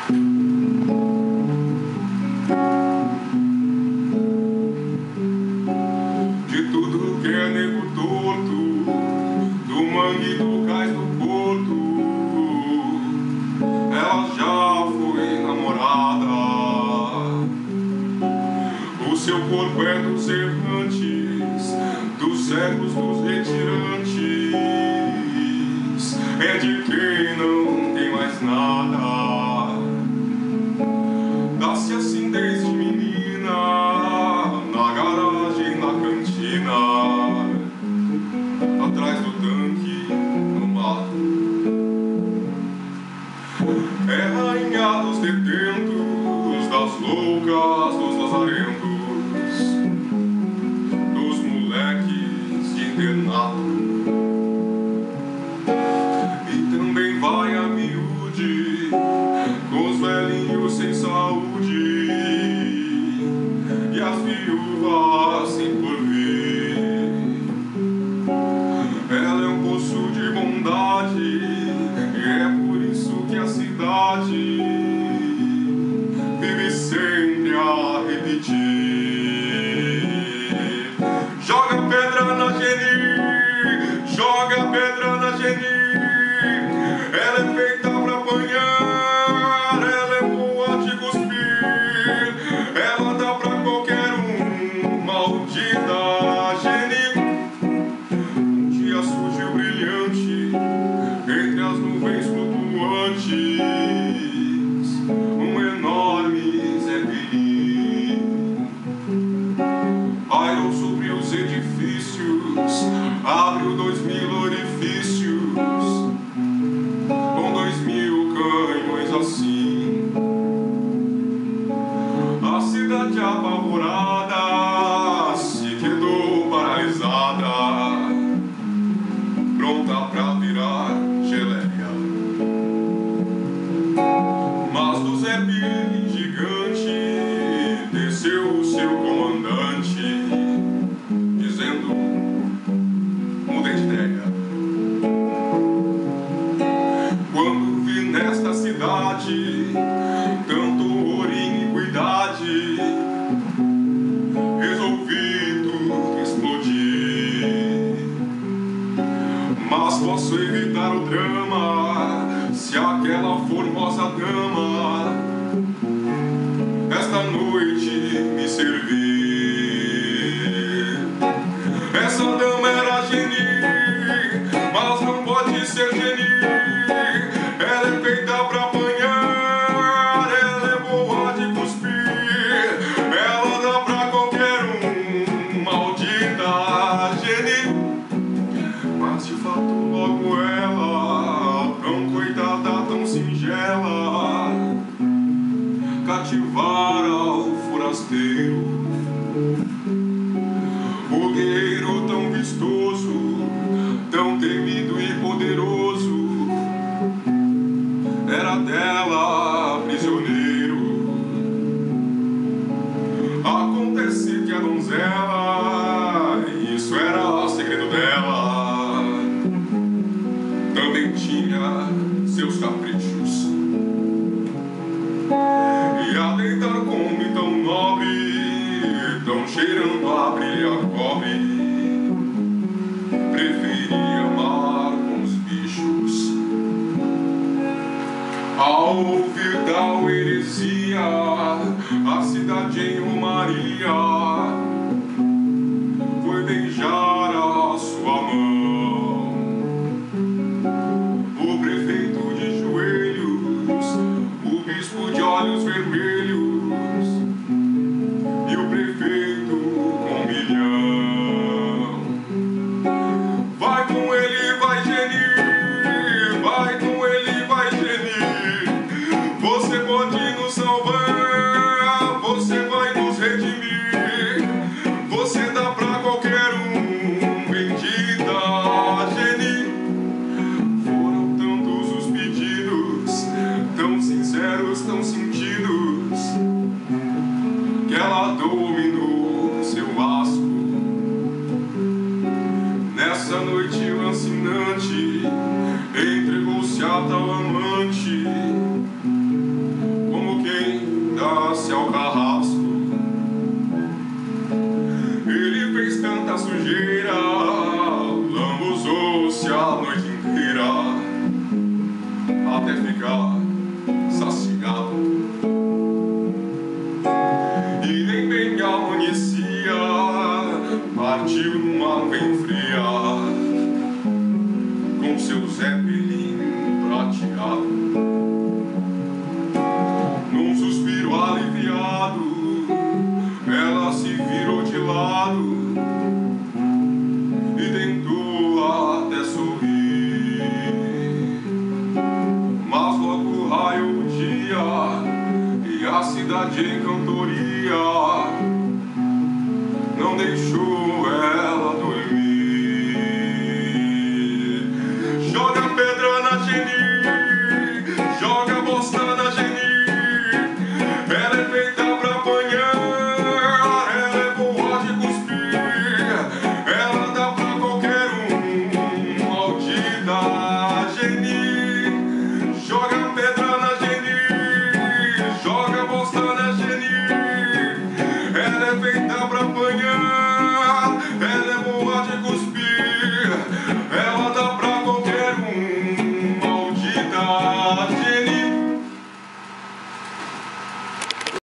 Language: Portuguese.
De tudo que é nego torto, do mangue, do cais, do porto, ela já foi namorada. O seu corpo é dos errantes, dos cegos, dos retirantes, é de quem não tem mais nada. Dá-se assim desde menina, na garagem, na cantina, atrás do tanque, no mato. É rainha dos detentos, das loucas, dos lazarentos, dos moleques de internato. E também vai a miúde, com os velhinhos sem saúde e as viúvas sem porvir. Ela é um poço de bondade e é por isso que a cidade vive sempre a repetir. Joga pedra na Geni, joga pedra na Geni. Ela é feita pra apanhar, ela é boa de cuspir, ela dá pra qualquer um, maldita Geni. Um dia surgiu brilhante entre as nuvens flutuantes, um enorme Zeppelin. Pairou sobre os edifícios, abriu 2000 orifícios, com 2000 canhões assim. A cidade apavorada se quedou paralisada, pronta pra virar geleia. Mas do Zeppelin gigante desceu o seu comandante, dizendo: mudei de ideia. Quando vi nesta cidade tanto horror e iniquidade, resolvi tudo explodir. Mas posso evitar o drama se aquela formosa dama esta noite me servir. Essa dama era Geni, mas não pode ser Geni. Ela é feita pra apanhar, ela é boa de cuspir, ela dá pra qualquer um, maldita Geni. Mas de fato logo ela, tão coitada, tão singela, cativara o forasteiro. O guerreiro tão vistoso, tão temido e poderoso, era dela prisioneiro. Acontece que a donzela, isso era segredo dela, também tinha seus caprichos. E a deitar com um homem tão nobre, tão cheirando a brilhar cobre, preferia amar com os bichos. Ao ouvir tal heresia, a cidade em romaria foi beijar a sua mão. O prefeito de joelhos, o bispo de olhos vermelhos e o prefeito com 1 milhão. Vai com ele, vai Geni, vai com ele, vai Geni. Você pode nos salvar, você vai nos redimir, você dá pra qualquer um, bendita Geni. Foram tantos os pedidos, tão sinceros, tão sentidos, Chegava-se ao carrasco. Ele fez tanta sujeira, lambuzou-se a noite inteira, até ficar saciado. E nem bem amanhecia, partiu numa vem fria, com seu Zeppelin prateado. Num suspiro aliviado, ela se virou de lado e tentou até sorrir. Mas logo raiou o dia e a cidade em cantoria